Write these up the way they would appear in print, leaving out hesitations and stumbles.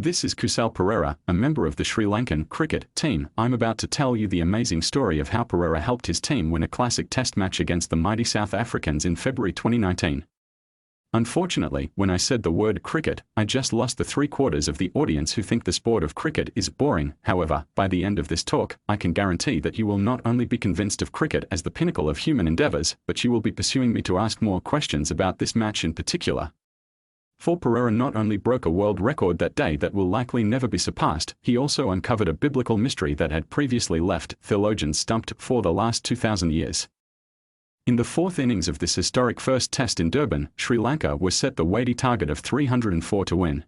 This is Kusal Perera, a member of the Sri Lankan cricket team. I'm about to tell you the amazing story of how Perera helped his team win a classic test match against the mighty South Africans in February 2019. Unfortunately, when I said the word cricket, I just lost the 3/4 of the audience who think the sport of cricket is boring. However, by the end of this talk, I can guarantee that you will not only be convinced of cricket as the pinnacle of human endeavors, but you will be pursuing me to ask more questions about this match in particular. For Perera not only broke a world record that day that will likely never be surpassed, he also uncovered a biblical mystery that had previously left theologians stumped for the last 2,000 years. In the fourth innings of this historic first test in Durban, Sri Lanka was set the weighty target of 304 to win.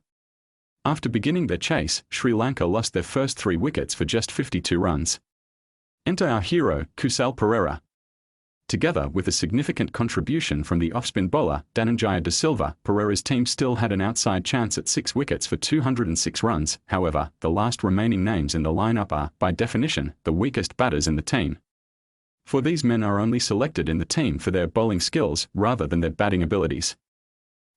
After beginning their chase, Sri Lanka lost their first 3 wickets for just 52 runs. Enter our hero, Kusal Perera. Together with a significant contribution from the off-spin bowler, Dhananjaya de Silva, Perera's team still had an outside chance at 6 wickets for 206 runs. However, the last remaining names in the lineup are, by definition, the weakest batters in the team. For these men are only selected in the team for their bowling skills rather than their batting abilities.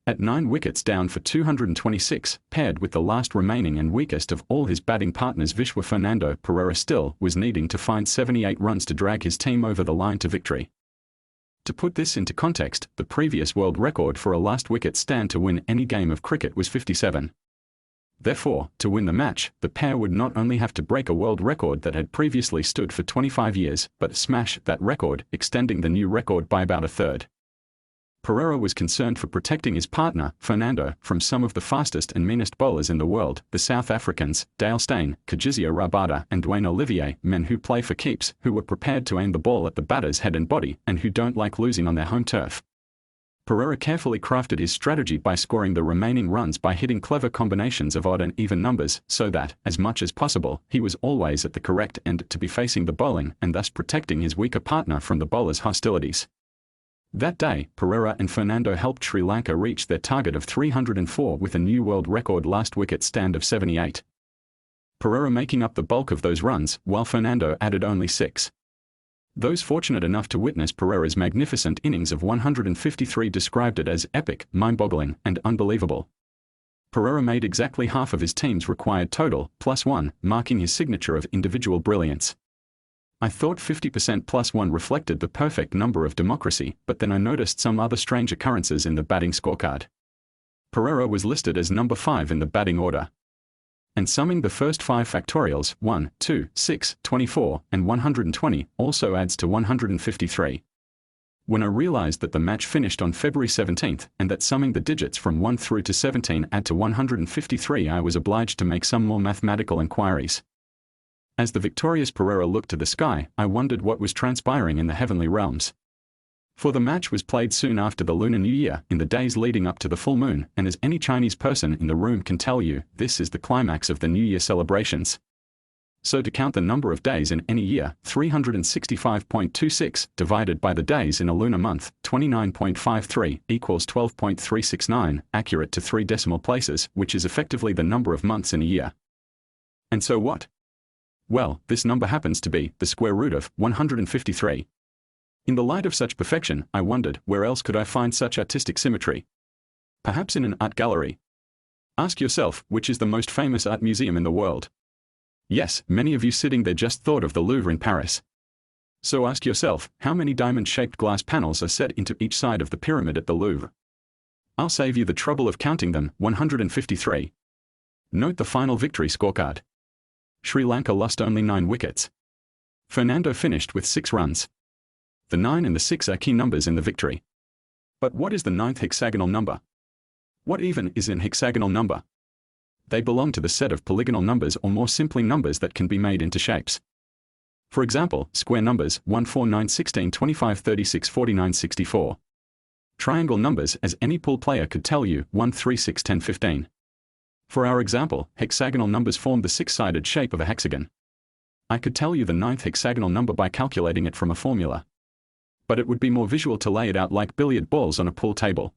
At 9 wickets down for 226, paired with the last remaining and weakest of all his batting partners Vishwa Fernando, Perera still was needing to find 78 runs to drag his team over the line to victory. To put this into context, the previous world record for a last wicket stand to win any game of cricket was 57. Therefore, to win the match, the pair would not only have to break a world record that had previously stood for 25 years, but smash that record, extending the new record by about a third. Perera was concerned for protecting his partner, Fernando, from some of the fastest and meanest bowlers in the world, the South Africans, Dale Steyn, Kajizia Rabada and Dwayne Olivier, men who play for keeps, who were prepared to aim the ball at the batter's head and body, and who don't like losing on their home turf. Perera carefully crafted his strategy by scoring the remaining runs by hitting clever combinations of odd and even numbers, so that, as much as possible, he was always at the correct end to be facing the bowling and thus protecting his weaker partner from the bowler's hostilities. That day, Perera and Fernando helped Sri Lanka reach their target of 304 with a new world record last wicket stand of 78. Perera making up the bulk of those runs, while Fernando added only 6. Those fortunate enough to witness Perera's magnificent innings of 153 described it as epic, mind-boggling, and unbelievable. Perera made exactly half of his team's required total, +1, marking his signature of individual brilliance. I thought 50% +1 reflected the perfect number of democracy, but then I noticed some other strange occurrences in the batting scorecard. Perera was listed as number 5 in the batting order. And summing the first 5 factorials, 1, 2, 6, 24, and 120, also adds to 153. When I realized that the match finished on February 17th, and that summing the digits from 1 through to 17 add to 153, I was obliged to make some more mathematical inquiries. As the victorious Perera looked to the sky, I wondered what was transpiring in the heavenly realms. For the match was played soon after the Lunar New Year, in the days leading up to the full moon, and as any Chinese person in the room can tell you, this is the climax of the New Year celebrations. So to count the number of days in any year, 365.26, divided by the days in a lunar month, 29.53, equals 12.369, accurate to 3 decimal places, which is effectively the number of months in a year. And so what? Well, this number happens to be the square root of 153. In the light of such perfection, I wondered, where else could I find such artistic symmetry? Perhaps in an art gallery. Ask yourself, which is the most famous art museum in the world? Yes, many of you sitting there just thought of the Louvre in Paris. So ask yourself, how many diamond-shaped glass panels are set into each side of the pyramid at the Louvre? I'll save you the trouble of counting them, 153. Note the final victory scorecard. Sri Lanka lost only 9 wickets. Fernando finished with 6 runs. The 9 and the 6 are key numbers in the victory. But what is the 9th hexagonal number? What even is an hexagonal number? They belong to the set of polygonal numbers, or more simply numbers that can be made into shapes. For example, square numbers 1, 4, 9, 16, 25, 36, 49, 64. Triangle numbers, as any pool player could tell you, 1, 3, 6, 10, 15. For our example, hexagonal numbers form the 6-sided shape of a hexagon. I could tell you the 9th hexagonal number by calculating it from a formula. But it would be more visual to lay it out like billiard balls on a pool table.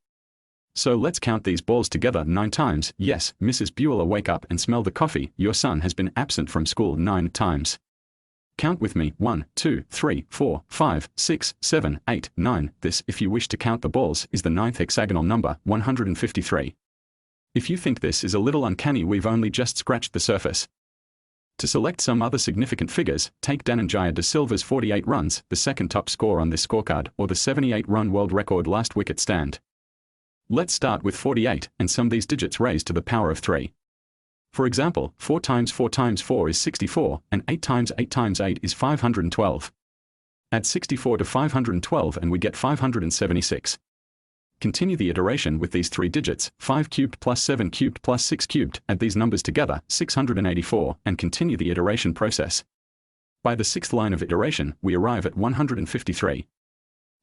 So let's count these balls together 9 times. Yes, Mrs. Bueller, wake up and smell the coffee. Your son has been absent from school 9 times. Count with me, 1, 2, 3, 4, 5, 6, 7, 8, 9. This, if you wish to count the balls, is the 9th hexagonal number, 153. If you think this is a little uncanny, we've only just scratched the surface. To select some other significant figures, take Dhananjaya de Silva's 48 runs, the second top score on this scorecard, or the 78-run world record last wicket stand. Let's start with 48, and sum these digits raised to the power of 3. For example, 4 times 4 times 4 is 64, and 8 times 8 times 8 is 512. Add 64 to 512 and we get 576. Continue the iteration with these three digits, 5 cubed plus 7 cubed plus 6 cubed, add these numbers together, 684, and continue the iteration process. By the sixth line of iteration, we arrive at 153.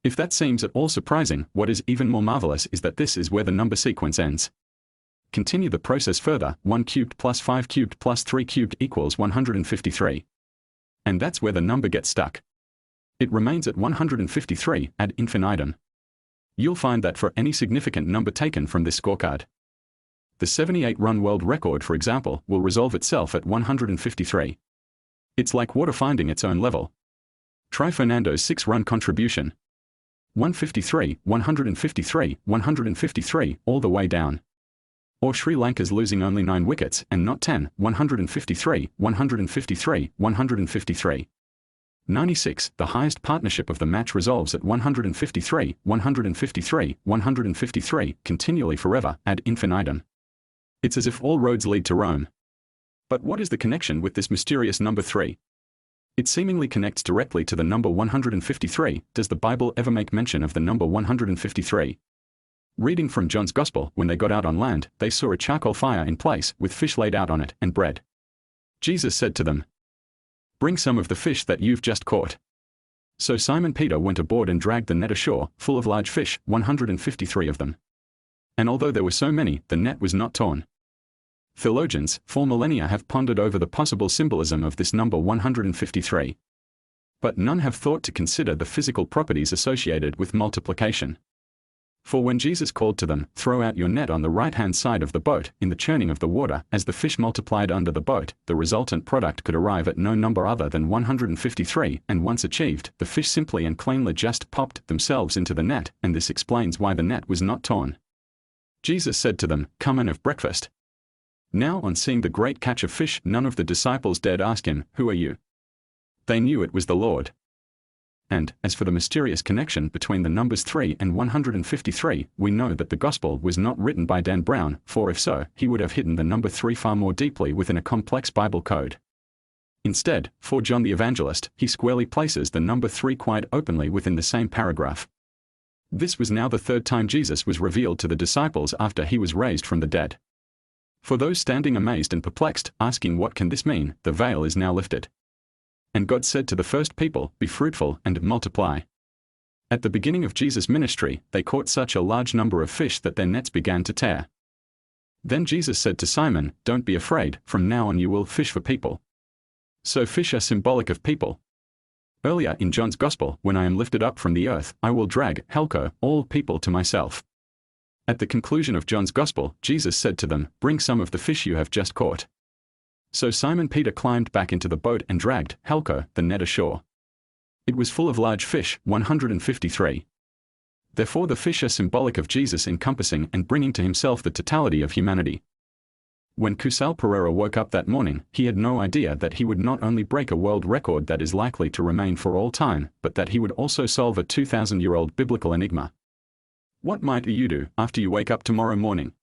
If that seems at all surprising, what is even more marvelous is that this is where the number sequence ends. Continue the process further, 1 cubed plus 5 cubed plus 3 cubed equals 153. And that's where the number gets stuck. It remains at 153 ad infinitum. You'll find that for any significant number taken from this scorecard. The 78-run world record, for example, will resolve itself at 153. It's like water finding its own level. Try Fernando's 6-run contribution. 153, 153, 153, all the way down. Or Sri Lanka's losing only 9 wickets and not 10, 153, 153, 153. 96, the highest partnership of the match resolves at 153, 153, 153, continually forever, ad infinitum. It's as if all roads lead to Rome. But what is the connection with this mysterious number 3? It seemingly connects directly to the number 153. Does the Bible ever make mention of the number 153? Reading from John's Gospel, when they got out on land, they saw a charcoal fire in place, with fish laid out on it, and bread. Jesus said to them, "Bring some of the fish that you've just caught." So Simon Peter went aboard and dragged the net ashore, full of large fish, 153 of them. And although there were so many, the net was not torn. Theologians, for millennia, have pondered over the possible symbolism of this number 153. But none have thought to consider the physical properties associated with multiplication. For when Jesus called to them, "Throw out your net on the right-hand side of the boat," in the churning of the water, as the fish multiplied under the boat, the resultant product could arrive at no number other than 153, and once achieved, the fish simply and cleanly just popped themselves into the net, and this explains why the net was not torn. Jesus said to them, "Come and have breakfast." Now, on seeing the great catch of fish, none of the disciples dared ask him, "Who are you?" They knew it was the Lord. And, as for the mysterious connection between the numbers 3 and 153, we know that the Gospel was not written by Dan Brown, for if so, he would have hidden the number 3 far more deeply within a complex Bible code. Instead, for John the Evangelist, he squarely places the number 3 quite openly within the same paragraph. This was now the third time Jesus was revealed to the disciples after he was raised from the dead. For those standing amazed and perplexed, asking what can this mean, the veil is now lifted. And God said to the first people, "Be fruitful and multiply." At the beginning of Jesus' ministry, they caught such a large number of fish that their nets began to tear. Then Jesus said to Simon, "Don't be afraid, from now on you will fish for people." So fish are symbolic of people. Earlier in John's Gospel, when I am lifted up from the earth, I will drag, helko, all people to myself. At the conclusion of John's Gospel, Jesus said to them, "Bring some of the fish you have just caught." So Simon Peter climbed back into the boat and dragged, helko, the net ashore. It was full of large fish, 153. Therefore the fish are symbolic of Jesus encompassing and bringing to himself the totality of humanity. When Kusal Perera woke up that morning, he had no idea that he would not only break a world record that is likely to remain for all time, but that he would also solve a 2,000-year-old biblical enigma. What might you do after you wake up tomorrow morning?